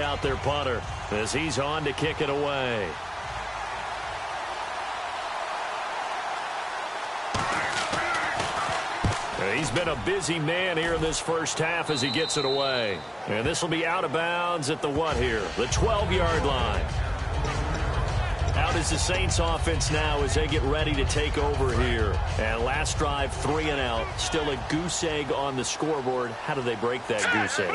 out their punter as he's on to kick it away. He's been a busy man here in this first half as he gets it away. And this will be out of bounds at the what here? The 12-yard line. Out is the Saints offense now as they get ready to take over here. And last drive, 3 and out. Still a goose egg on the scoreboard. How do they break that goose egg?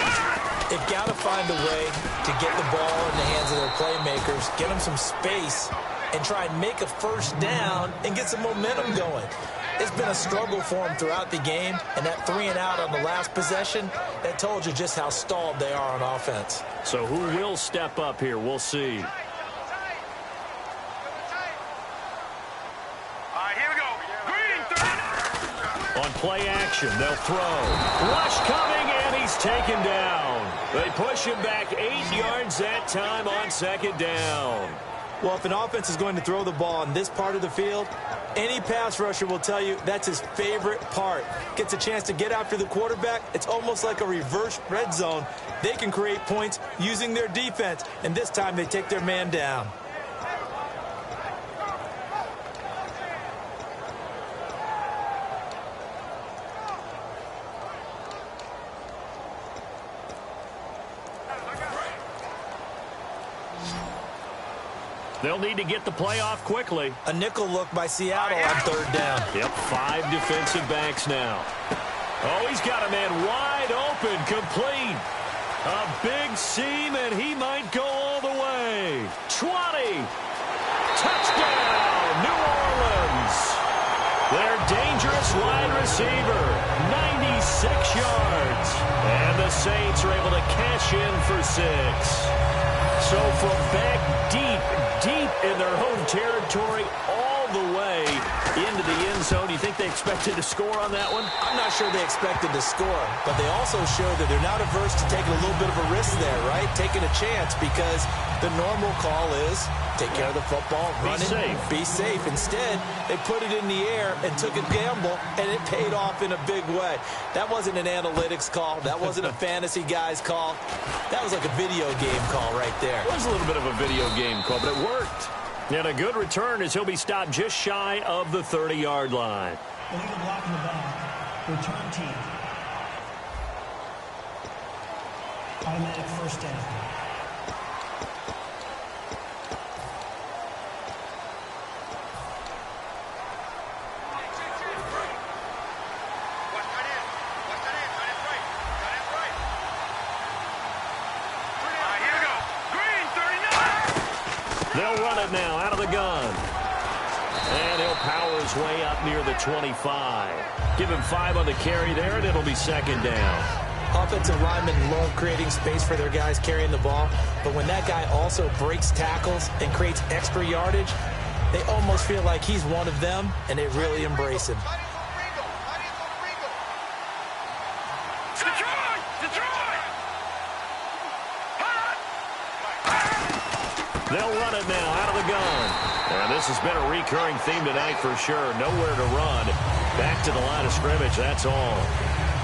They've got to find a way to get the ball in the hands of their playmakers, get them some space, and try and make a first down and get some momentum going. It's been a struggle for them throughout the game, and that 3 and out on the last possession, that told you just how stalled they are on offense. So who will step up here? We'll see. On play action, they'll throw. Rush coming, and he's taken down. They push him back 8 yards that time on second down. Well, if an offense is going to throw the ball on this part of the field, any pass rusher will tell you that's his favorite part. Gets a chance to get after the quarterback. It's almost like a reverse red zone. They can create points using their defense, and this time they take their man down. They'll need to get the play off quickly. A nickel look by Seattle on third down. Yep, 5 defensive backs now. Oh, he's got a man wide open, complete. A big seam, and he might go all the way. 20. Touchdown, New Orleans. Their dangerous wide receiver, 96 yards. And the Saints are able to cash in for 6. So from back deep in their home territory, all the way into the end zone. Do you think they expected to score on that one? I'm not sure they expected to score, but they also showed that they're not averse to taking a little bit of a risk there, right? Taking a chance, because the normal call is take care of the football, run it, be safe. Instead, they put it in the air and took a gamble, and it paid off in a big way. That wasn't an analytics call. That wasn't a fantasy guy's call. That was like a video game call right there. It was a little bit of a video game call, but it worked. And a good return as he'll be stopped just shy of the 30-yard line. Illegal block in the back. Return team. Automatic first down. They'll run it now out of the gun. And he'll power his way up near the 25. Give him 5 on the carry there, and it'll be second down. Offensive linemen love creating space for their guys carrying the ball, but when that guy also breaks tackles and creates extra yardage, they almost feel like he's one of them, and they really embrace him. They'll run it now out of the gun. And this has been a recurring theme tonight for sure. Nowhere to run. Back to the line of scrimmage, that's all.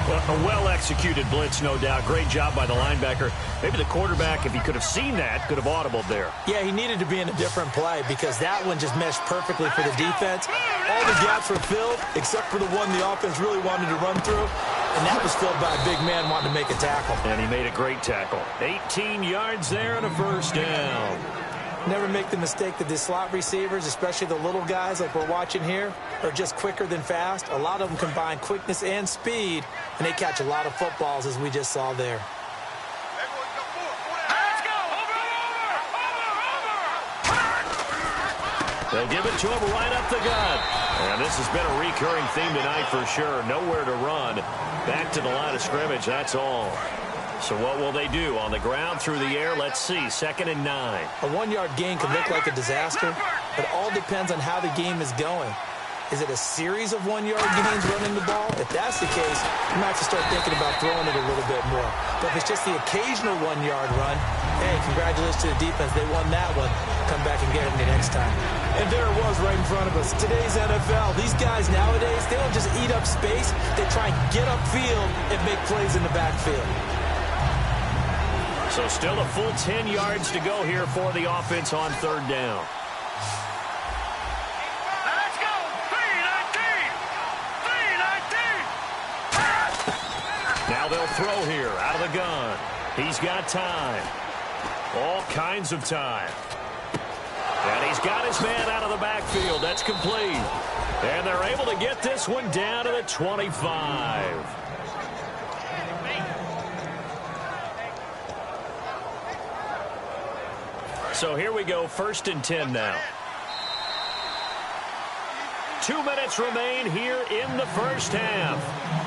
Well, a well-executed blitz, no doubt. Great job by the linebacker. Maybe the quarterback, if he could have seen that, could have audibled there. Yeah, he needed to be in a different play because that one just meshed perfectly for the defense. All the gaps were filled except for the one the offense really wanted to run through. And that was filled by a big man wanting to make a tackle. And he made a great tackle. 18 yards there and a first down. Never make the mistake that the slot receivers, especially the little guys like we're watching here, are just quicker than fast. A lot of them combine quickness and speed, and they catch a lot of footballs, as we just saw there. They'll give it to him right up the gut. And this has been a recurring theme tonight for sure. Nowhere to run. Back to the line of scrimmage, that's all. So what will they do? On the ground, through the air, let's see. 2nd and 9. A 1-yard gain can look like a disaster, but it all depends on how the game is going. Is it a series of 1-yard gains running the ball? If that's the case, you might have to start thinking about throwing it a little bit more. But if it's just the occasional 1-yard run, hey, congratulations to the defense. They won that one. Come back and get it the next time. And there it was right in front of us. Today's NFL. These guys nowadays, they don't just eat up space. They try and get upfield and make plays in the backfield. So still a full 10 yards to go here for the offense on third down. Let's go! 3-19! 3-19! Now they'll throw here out of the gun. He's got time. All kinds of time. And he's got his man out of the backfield. That's complete. And they're able to get this one down to the 25. So here we go, 1st and 10 now. 2 minutes remain here in the first half.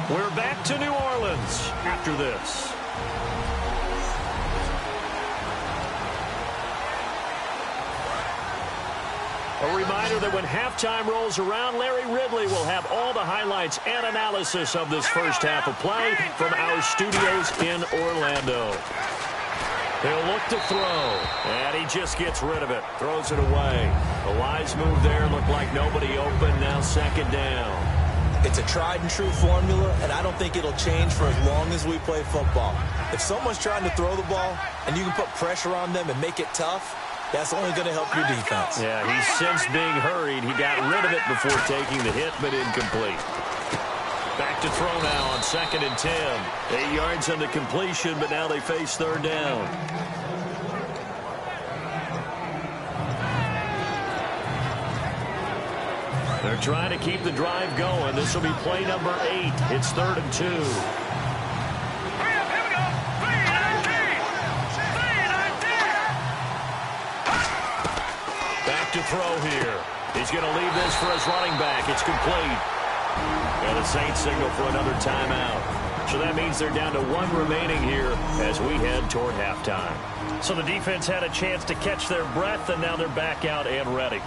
We're back to New Orleans after this. A reminder that when halftime rolls around, Larry Ridley will have all the highlights and analysis of this first half of play from our studios in Orlando. He'll look to throw, and he just gets rid of it, throws it away. A wise move there, looked like nobody open, now 2nd down. It's a tried-and-true formula, and I don't think it'll change for as long as we play football. If someone's trying to throw the ball, and you can put pressure on them and make it tough, that's only going to help your defense. Yeah, he's since being hurried. He got rid of it before taking the hit, but incomplete. Back to throw now on 2nd and 10. 8 yards on the completion, but now they face 3rd down. They're trying to keep the drive going. This will be play number 8. It's 3rd and 2. Back to throw here. He's going to leave this for his running back. It's complete. And the Saints signal for another timeout. So that means they're down to 1 remaining here as we head toward halftime. So the defense had a chance to catch their breath, and now they're back out and ready.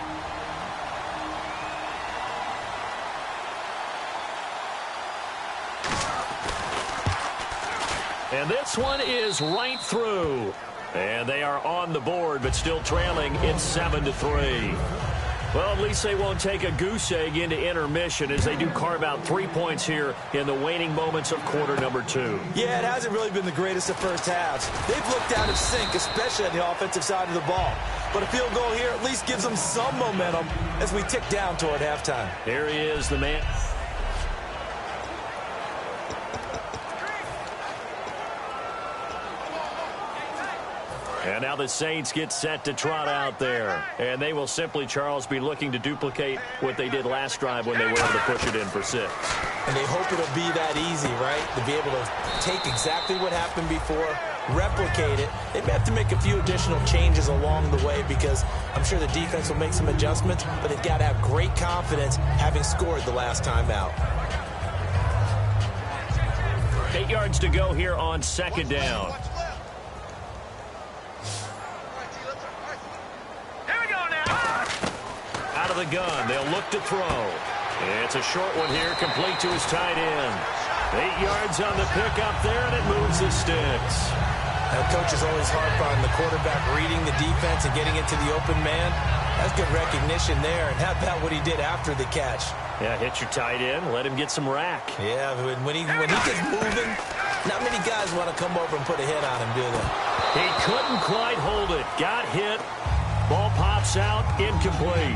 And this one is right through. And they are on the board, but still trailing. It's 7-3. Well, at least they won't take a goose egg into intermission as they do carve out 3 points here in the waning moments of quarter number 2. Yeah, it hasn't really been the greatest of first halves. They've looked out of sync, especially on the offensive side of the ball. But a field goal here at least gives them some momentum as we tick down toward halftime. Here he is, the man. And now the Saints get set to trot out there. And they will simply, Charles, be looking to duplicate what they did last drive when they were able to push it in for 6. And they hope it'll be that easy, right? To be able to take exactly what happened before, replicate it. They may have to make a few additional changes along the way because I'm sure the defense will make some adjustments, but they've got to have great confidence having scored the last time out. 8 yards to go here on 2nd down. Out of the gun, they'll look to throw. It's a short one here, complete to his tight end. 8 yards on the pickup there, and it moves the sticks. Now, coaches always harp on the quarterback reading the defense and getting into the open man. That's good recognition there. And how about what he did after the catch? Yeah, hit your tight end, let him get some rack. Yeah, when he gets moving, not many guys want to come over and put a hit on him, do they? He couldn't quite hold it. Got hit. Ball pops out, incomplete.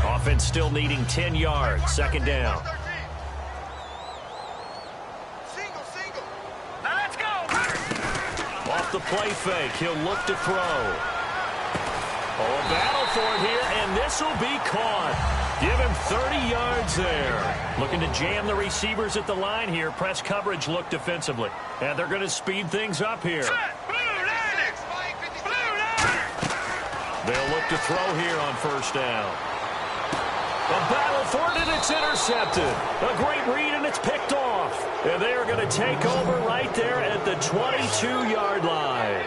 Offense still needing 10 yards. 2nd down. Now let's go. Off the play fake, he'll look to throw. Oh, a battle for it here, and this will be caught. Give him 30 yards there. Looking to jam the receivers at the line here. Press coverage look defensively. And they're going to speed things up here. They'll look to throw here on 1st down. A battle for it, and it's intercepted. A great read, and it's picked off. And they are going to take over right there at the 22-yard line.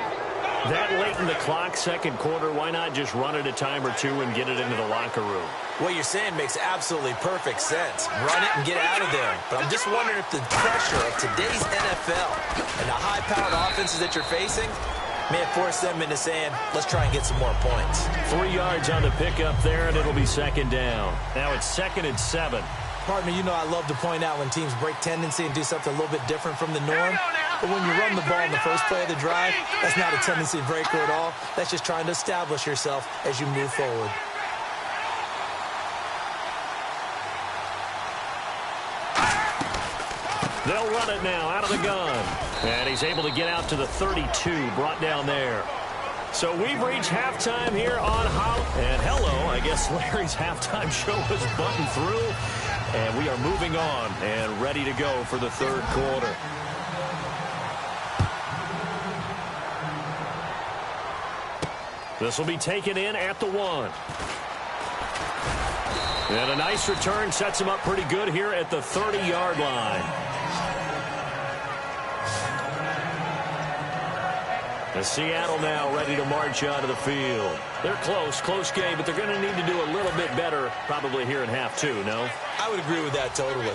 That late in the clock, 2nd quarter, why not just run it a time or two and get it into the locker room? What you're saying makes absolutely perfect sense. Run it and get out of there. But I'm just wondering if the pressure of today's NFL and the high-powered offenses that you're facing May have forced them into saying, let's try and get some more points. 3 yards on the pickup there, and it'll be second down. Now it's 2nd and 7. Pardon me, you know I love to point out when teams break tendency and do something a little bit different from the norm. But when you run the ball in the first play of the drive, that's not a tendency breaker at all. That's just trying to establish yourself as you move forward. They'll run it now out of the gun. And he's able to get out to the 32, brought down there. So we've reached halftime here on And hello, I guess Larry's halftime show was buttoned through. And we are moving on and ready to go for the third quarter. This will be taken in at the 1. And a nice return sets him up pretty good here at the 30-yard line. And Seattle now ready to march onto the field. They're close game, but they're going to need to do a little bit better probably here in half 2, no? I would agree with that totally.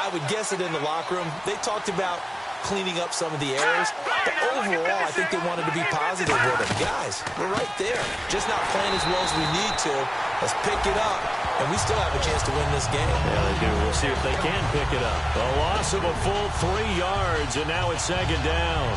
I would guess it in the locker room. They talked about cleaning up some of the errors, but overall, I think they wanted to be positive with it. Guys, we're right there. Just not playing as well as we need to. Let's pick it up, and we still have a chance to win this game. Yeah, they do. We'll see if they can pick it up. A loss of a full 3 yards, and now it's 2nd down.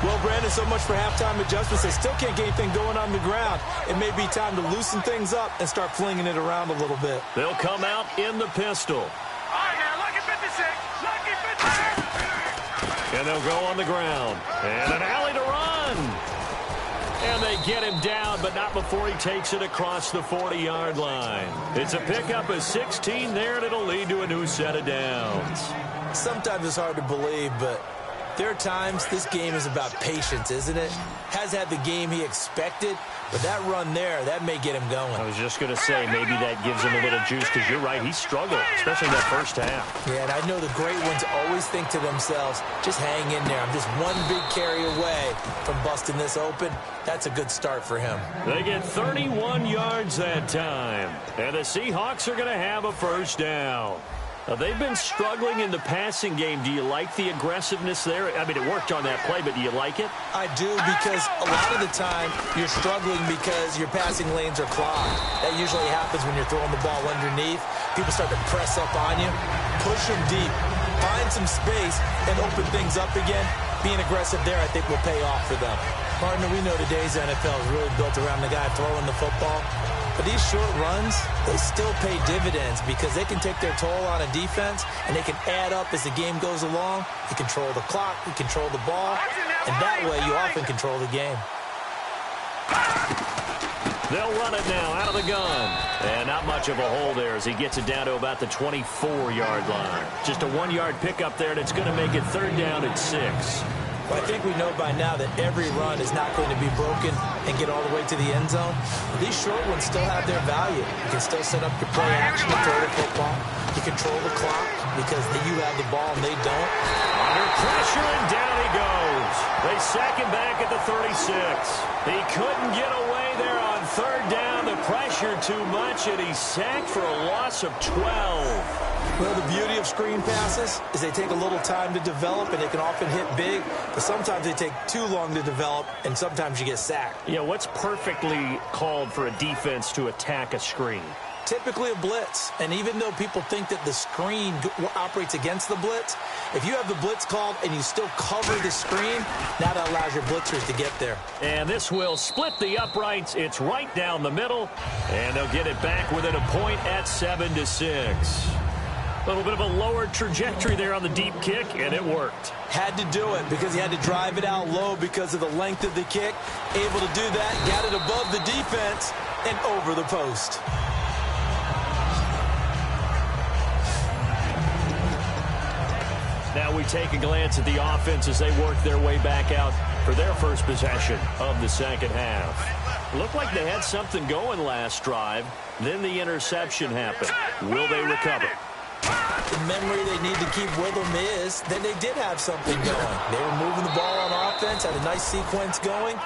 Well, Brandon, so much for halftime adjustments. They still can't get anything going on the ground. It may be time to loosen things up and start flinging it around a little bit. They'll come out in the pistol. All right, now, lucky 56. Lucky 56. And they'll go on the ground. And an alley to run. And they get him down, but not before he takes it across the 40-yard line. It's a pickup of 16 there, and it'll lead to a new set of downs. Sometimes it's hard to believe, but there are times this game is about patience, isn't it? Has had the game he expected, but that run there, that may get him going. I was just going to say, maybe that gives him a little juice, because you're right, he struggled, especially in that first half. Yeah, and I know the great ones always think to themselves, just hang in there. I'm just one big carry away from busting this open. That's a good start for him. They get 31 yards that time, and the Seahawks are going to have a first down. They've been struggling in the passing game. Do you like the aggressiveness there? I mean, it worked on that play, but do you like it? I do, because a lot of the time you're struggling because your passing lanes are clogged. That usually happens when you're throwing the ball underneath. People start to press up on you. Push them deep. Find some space and open things up again. Being aggressive there, I think, will pay off for them. Partner, we know today's NFL is really built around the guy throwing the football. But these short runs, they still pay dividends because they can take their toll on a defense, and they can add up as the game goes along. You control the clock, you control the ball, and that way you often control the game. They'll run it now out of the gun. And not much of a hole there as he gets it down to about the 24-yard line. Just a 1-yard pickup there, and it's going to make it 3rd down at 6. Well, I think we know by now that every run is not going to be broken and get all the way to the end zone. But these short ones still have their value. You can still set up your play action to throw the football. You control the clock because you have the ball and they don't. Under pressure, and down he goes. They sack him back at the 36. He couldn't get away there on 3rd down. The pressure too much, and he's sacked for a loss of 12. Well, the beauty of screen passes is they take a little time to develop, and they can often hit big, but sometimes they take too long to develop, and sometimes you get sacked. Yeah, what's perfectly called for a defense to attack a screen? Typically a blitz, and even though people think that the screen operates against the blitz, if you have the blitz called and you still cover the screen, now that allows your blitzers to get there. And this will split the uprights. It's right down the middle, and they'll get it back within a point at 7-6. A little bit of a lower trajectory there on the deep kick, and it worked. Had to do it because he had to drive it out low because of the length of the kick. Able to do that, got it above the defense and over the post. Now we take a glance at the offense as they work their way back out for their first possession of the second half. Looked like they had something going last drive. Then the interception happened. Will they recover? The memory they need to keep with them is that they did have something going. They were moving the ball on offense, had a nice sequence going.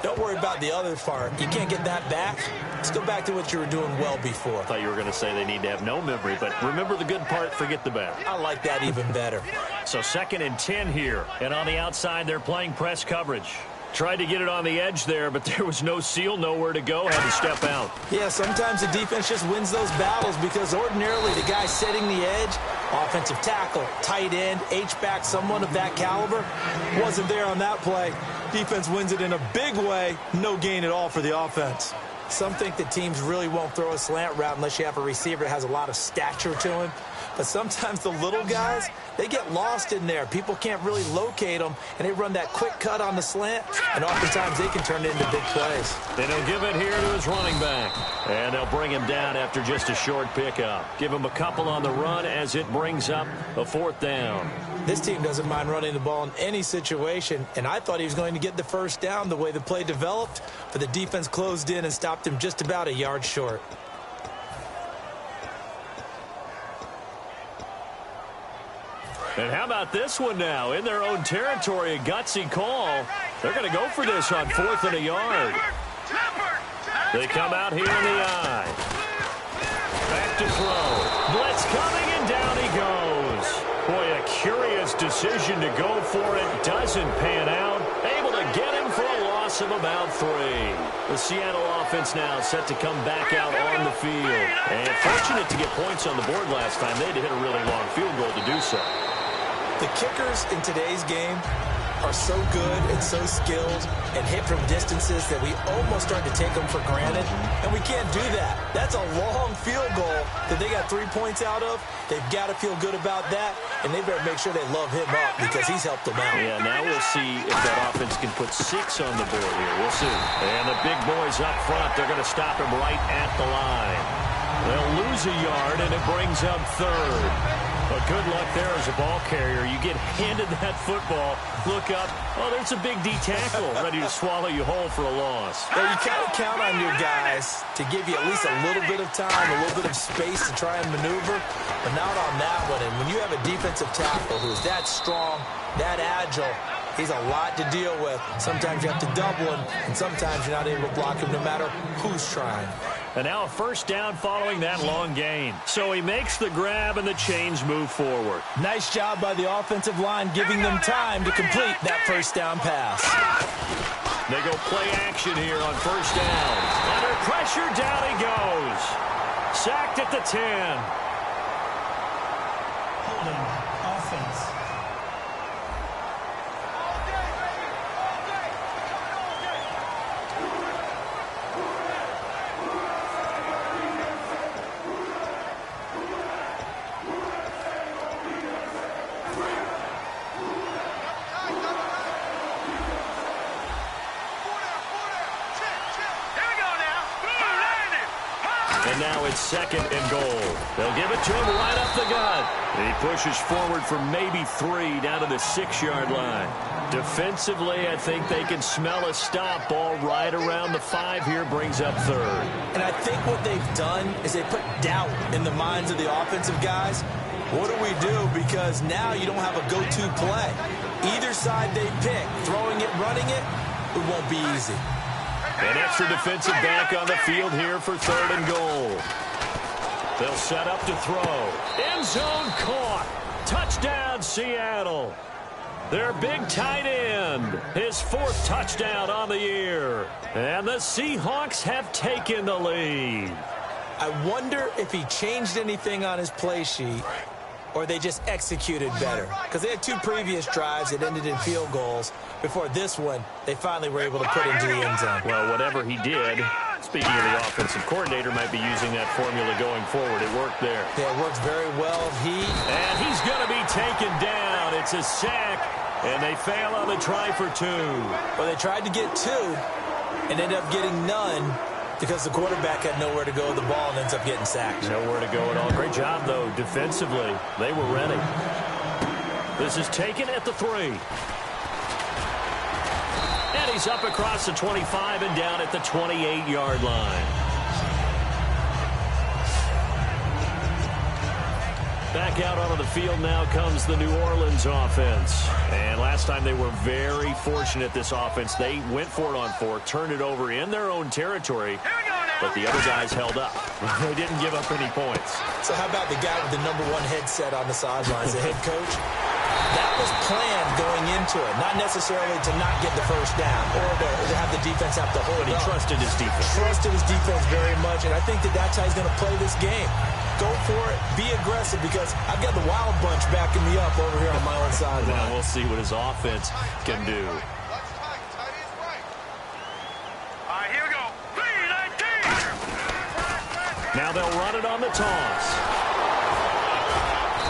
Don't worry about the other part. You can't get that back. Let's go back to what you were doing well before. I thought you were going to say they need to have no memory, but remember the good part, forget the bad. I like that even better. So 2nd and 10 here, and on the outside they're playing press coverage. Tried to get it on the edge there, but there was no seal, nowhere to go, had to step out. Yeah, sometimes the defense just wins those battles because ordinarily the guy setting the edge, offensive tackle, tight end, H-back, someone of that caliber, wasn't there on that play. Defense wins it in a big way, no gain at all for the offense. Some think that teams really won't throw a slant route unless you have a receiver that has a lot of stature to him. But sometimes the little guys, they get lost in there. People can't really locate them, and they run that quick cut on the slant, and oftentimes they can turn it into big plays. Then he'll give it here to his running back. And they'll bring him down after just a short pickup. Give him a couple on the run as it brings up a 4th down. This team doesn't mind running the ball in any situation, and I thought he was going to get the first down the way the play developed, but the defense closed in and stopped him just about a yard short. And how about this one now? In their own territory, a gutsy call. They're going to go for this on 4th and a yard. They come out here in the I. Back to throw. Blitz coming, and down he goes. Boy, a curious decision to go for it. Doesn't pan out. Able to get him for a loss of about 3. The Seattle offense now set to come back out on the field. And fortunate to get points on the board last time. They had to hit a really long field goal to do so. The kickers in today's game are so good and so skilled and hit from distances that we almost start to take them for granted, and we can't do that. That's a long field goal that they got 3 points out of. They've got to feel good about that, and they better make sure they love him up because he's helped them out. Yeah, now we'll see if that offense can put 6 on the board here. We'll see. And the big boys up front, they're going to stop him right at the line. They'll lose a yard, and it brings up 3rd. But good luck there as a ball carrier. You get handed that football, look up, oh, there's a big D tackle ready to swallow you whole for a loss. Well, you kind of count on your guys to give you at least a little bit of time, a little bit of space to try and maneuver, but not on that one. And when you have a defensive tackle who's that strong, that agile, he's a lot to deal with. Sometimes you have to double him, and sometimes you're not able to block him no matter who's trying. And now a 1st down following that long gain. So he makes the grab and the chains move forward. Nice job by the offensive line giving them time to complete that 1st down pass. They go play action here on 1st down. Under pressure, down he goes. Sacked at the 10. Holding offense. And now it's 2nd and goal. They'll give it to him right up the gut. He pushes forward for maybe 3 down to the 6-yard line. Defensively, I think they can smell a stop. Ball right around the 5 here, brings up 3rd. And I think what they've done is they put doubt in the minds of the offensive guys. What do we do? Because now you don't have a go-to play. Either side they pick, throwing it, running it, it won't be easy. An extra defensive back on the field here for 3rd and goal. They'll set up to throw. End zone caught. Touchdown, Seattle. Their big tight end. His 4th touchdown on the year. And the Seahawks have taken the lead. I wonder if he changed anything on his play sheet or they just executed better. Because they had 2 previous drives that ended in field goals. Before this one, they finally were able to put into the end zone. Well, whatever he did, speaking of the offensive coordinator, might be using that formula going forward. It worked there. Yeah, it worked very well. And he's going to be taken down. It's a sack, and they fail on the try for 2. Well, they tried to get 2 and ended up getting none because the quarterback had nowhere to go with the ball and ends up getting sacked. Nowhere to go at all. Great job, though, defensively. They were ready. This is taken at the 3. And he's up across the 25 and down at the 28-yard line. Back out onto the field now comes the New Orleans offense. And last time they were very fortunate, this offense. They went for it on 4, turned it over in their own territory, but the other guys held up. They didn't give up any points. So how about the guy with the #1 headset on the sidelines, the head coach? That was planned going into it, not necessarily to not get the first down or to have the defense have to hold it. But he trusted his defense. Trusted his defense very much, and I think that that's how he's going to play this game. Go for it, be aggressive, because I've got the wild bunch backing me up over here on my own sideline. Now we'll see what his offense can do. All right, here we go. BZnDA5. Now they'll run it on the toss.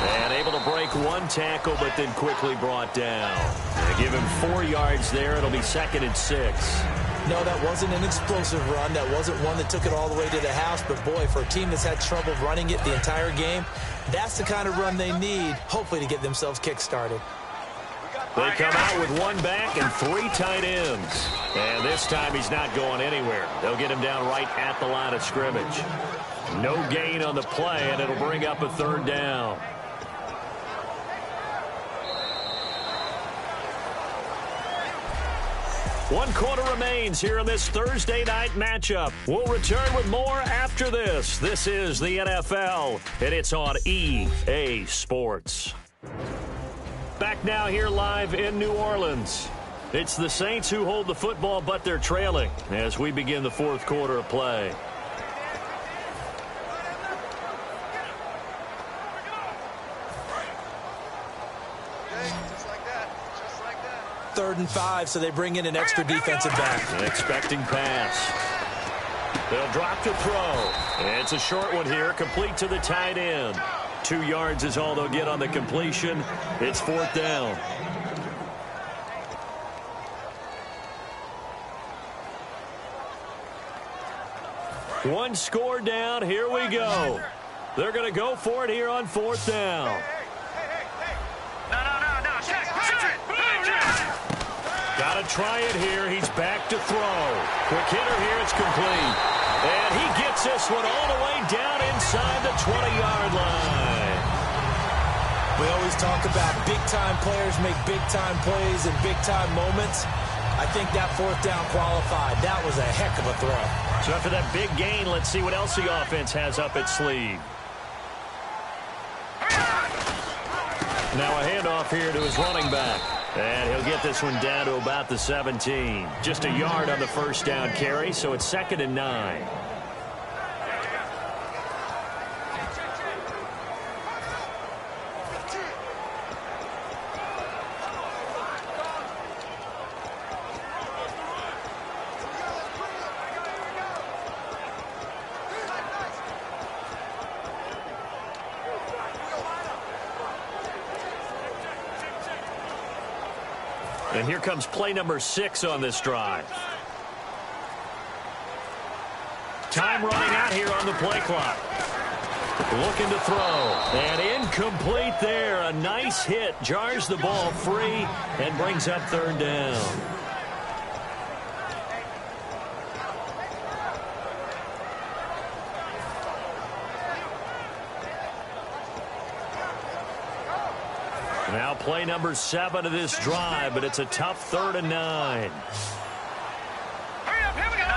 And able to break one tackle, but then quickly brought down. They give him 4 yards there. It'll be 2nd and 6. No, that wasn't an explosive run. That wasn't one that took it all the way to the house. But, boy, for a team that's had trouble running it the entire game, that's the kind of run they need, hopefully, to get themselves kick-started. They come out with 1 back and 3 tight ends. And this time he's not going anywhere. They'll get him down right at the line of scrimmage. No gain on the play, and it'll bring up a 3rd down. 1 quarter remains here in this Thursday night matchup. We'll return with more after this. This is the NFL, and it's on EA Sports. Back now here live in New Orleans. It's the Saints who hold the football, but they're trailing as we begin the 4th quarter of play. Third and 5, so they bring in an extra defensive back. An expecting pass. They'll drop to throw. It's a short one here, complete to the tight end. 2 yards is all they'll get on the completion. It's 4th down. One score down. Here we go. They're going to go for it here on 4th down. Got to try it here. He's back to throw. Quick hitter here. It's complete. And he gets this one all the way down inside the 20-yard line. We always talk about big-time players make big-time plays in big-time moments. I think that 4th down qualified. That was a heck of a throw. So after that big gain, let's see what else the offense has up its sleeve. Now a handoff here to his running back. And he'll get this one down to about the 17. Just a yard on the 1st down carry, so it's 2nd and 9. And here comes play number 6 on this drive. Time running out here on the play clock. Looking to throw. And incomplete there. A nice hit. Jars the ball free and brings up 3rd down. Now play number 7 of this drive, but it's a tough 3rd and 9. Hurry up, here we go. No.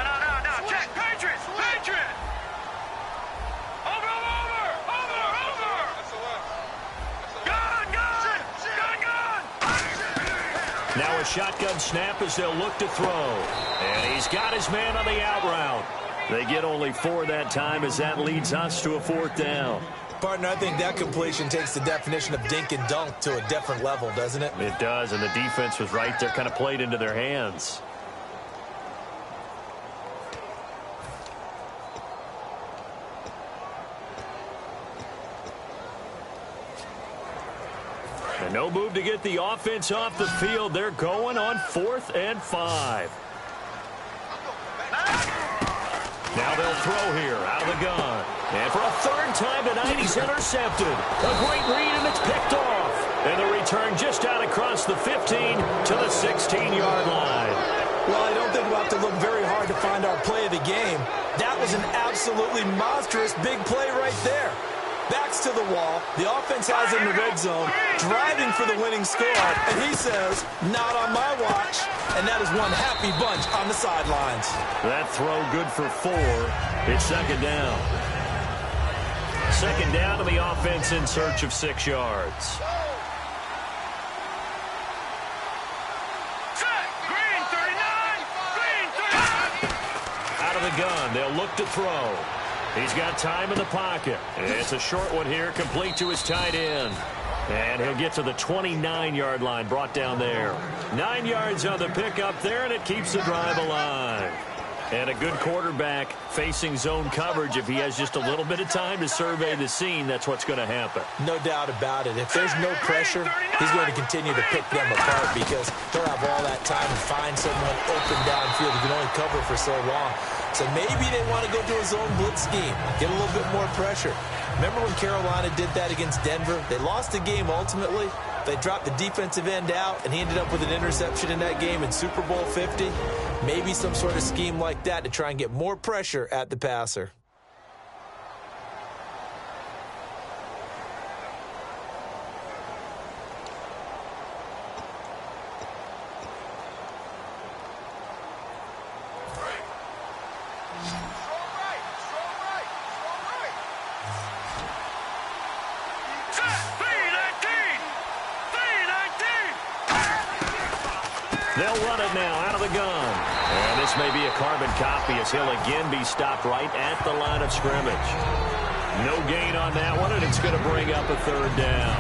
Check. Patriots. Over. Now a shotgun snap as they'll look to throw. And he's got his man on the out route. They get only 4 that time as that leads us to a 4th down. Partner, I think that completion takes the definition of dink and dunk to a different level, doesn't it? It does, and the defense was right there, kind of played into their hands. And no move to get the offense off the field. They're going on 4th and 5. Now they'll throw here out of the gun. And for a 3rd time tonight, he's intercepted. A great read, and it's picked off. And the return just out across the 15 to the 16-yard line. Well, I don't think we'll have to look very hard to find our play of the game. That was an absolutely monstrous big play right there. Backs to the wall. The offense has in the red zone, driving for the winning score. And he says, not on my watch. And that is one happy bunch on the sidelines. That throw good for 4. It's 2nd down. 2nd down to the offense in search of 6 yards. the gun. They'll look to throw. He's got time in the pocket. It's a short one here, complete to his tight end. And he'll get to the 29-yard line, brought down there. 9 yards on the pickup there, and it keeps the drive alive. And a good quarterback facing zone coverage. If he has just a little bit of time to survey the scene, that's what's going to happen. No doubt about it. If there's no pressure, he's going to continue to pick them apart because he'll have all that time to find someone open downfield. He can only cover for so long. So maybe they want to go to a zone blitz scheme, get a little bit more pressure. Remember when Carolina did that against Denver? They lost the game ultimately. They dropped the defensive end out, and he ended up with an interception in that game in Super Bowl 50. Maybe some sort of scheme like that to try and get more pressure at the passer. They'll run it now out of the gun. And this may be a carbon copy as he'll again be stopped right at the line of scrimmage. No gain on that one, and it's going to bring up a third down.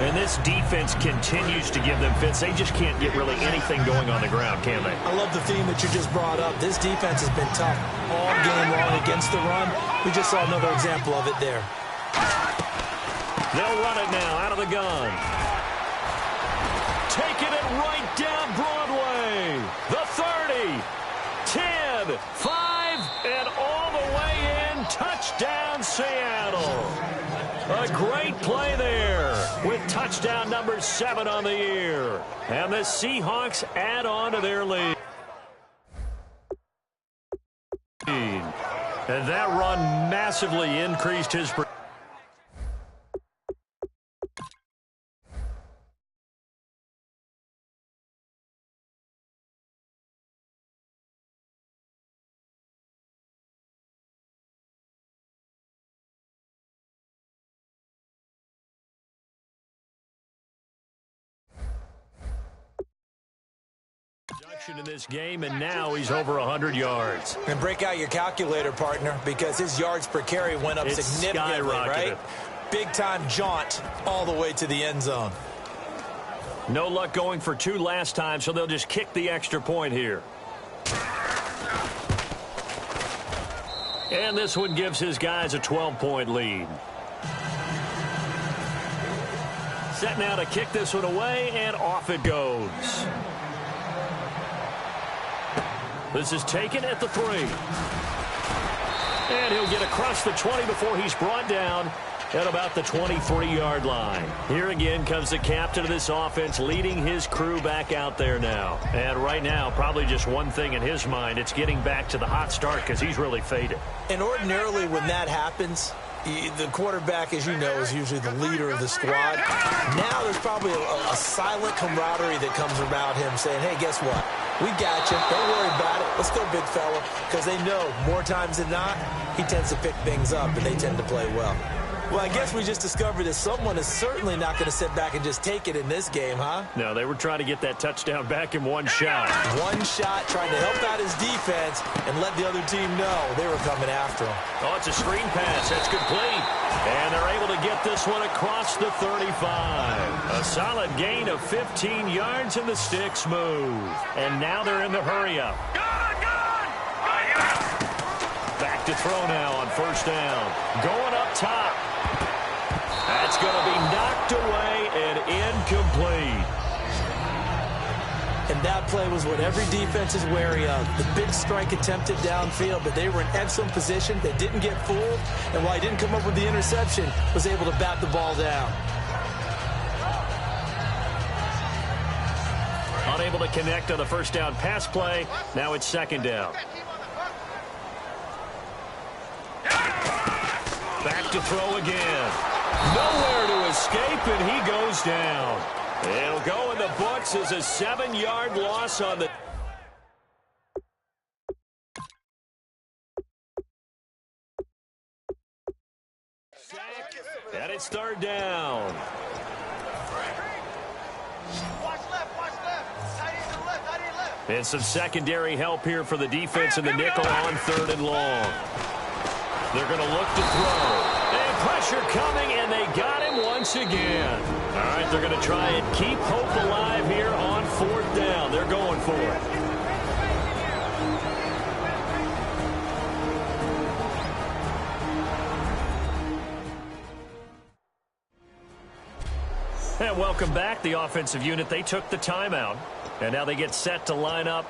And this defense continues to give them fits. They just can't get really anything going on the ground, can they? I love the theme that you just brought up. This defense has been tough all game long against the run. We just saw another example of it there. They'll run it now out of the gun. Taking it right down Broadway. The 30, 10, 5, and all the way in. Touchdown, Seattle. A great play there with touchdown number 7 on the year. And the Seahawks add on to their lead. And that run massively increased his production. In this game, and now he's over 100 yards. And break out your calculator, partner, because his yards per carry went up significantly, right? Big-time jaunt all the way to the end zone. No luck going for 2 last time, so they'll just kick the extra point here. And this one gives his guys a 12-point lead. Set now to kick this one away, and off it goes. This is taken at the 3. And he'll get across the 20 before he's brought down at about the 23-yard line. Here again comes the captain of this offense leading his crew back out there now. And right now, probably just one thing in his mind. It's getting back to the hot start because he's really faded. And ordinarily when that happens, the quarterback, as you know, is usually the leader of the squad. Now there's probably a silent camaraderie that comes around him saying, hey, guess what? We got you. Don't worry about it. Let's go, big fella. Because they know more times than not, he tends to pick things up, and they tend to play well. Well, I guess we just discovered that someone is certainly not going to sit back and just take it in this game, huh? No, they were trying to get that touchdown back in one shot. One shot, trying to help out his defense and let the other team know they were coming after him. Oh, it's a screen pass. That's complete. And they're able to get this one across the 35. A solid gain of 15 yards, and the sticks move. And now they're in the hurry-up. Back to throw now on first down. Going up top. That's going to be knocked away and incomplete. And that play was what every defense is wary of. The big strike attempted downfield, but they were in excellent position. They didn't get fooled. And while he didn't come up with the interception, was able to bat the ball down. Unable to connect on the first down pass play. Now it's second down. Back to throw again. Nowhere to escape, and he goes down. It'll go in the books as a 7-yard loss on the... And it's third down. Watch left, watch left. Tight end to the left, tight end left. And some secondary help here for the defense in the nickel on 3rd and long. They're going to look to throw. And pressure coming, and they got him once again. All right, they're going to try and keep hope alive here on 4th down. They're going for it. And welcome back. The offensive unit, they took the timeout. And now they get set to line up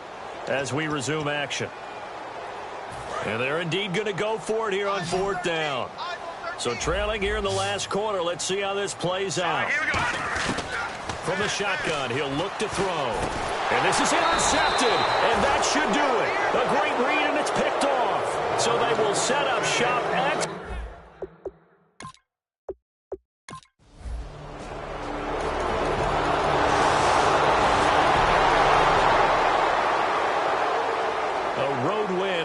as we resume action. And they're indeed going to go for it here on 4th down. So trailing here in the last quarter. Let's see how this plays out. From the shotgun, he'll look to throw. And this is intercepted. And that should do it. A great read, and it's picked off. So they will set up shop at...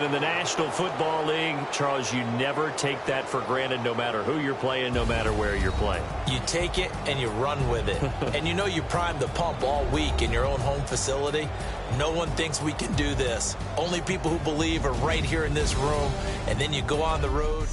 in the National Football League. Charles, you never take that for granted, no matter who you're playing, no matter where you're playing. You take it and you run with it. And you know you primed the pump all week in your own home facility. No one thinks we can do this. Only people who believe are right here in this room. And then you go on the road.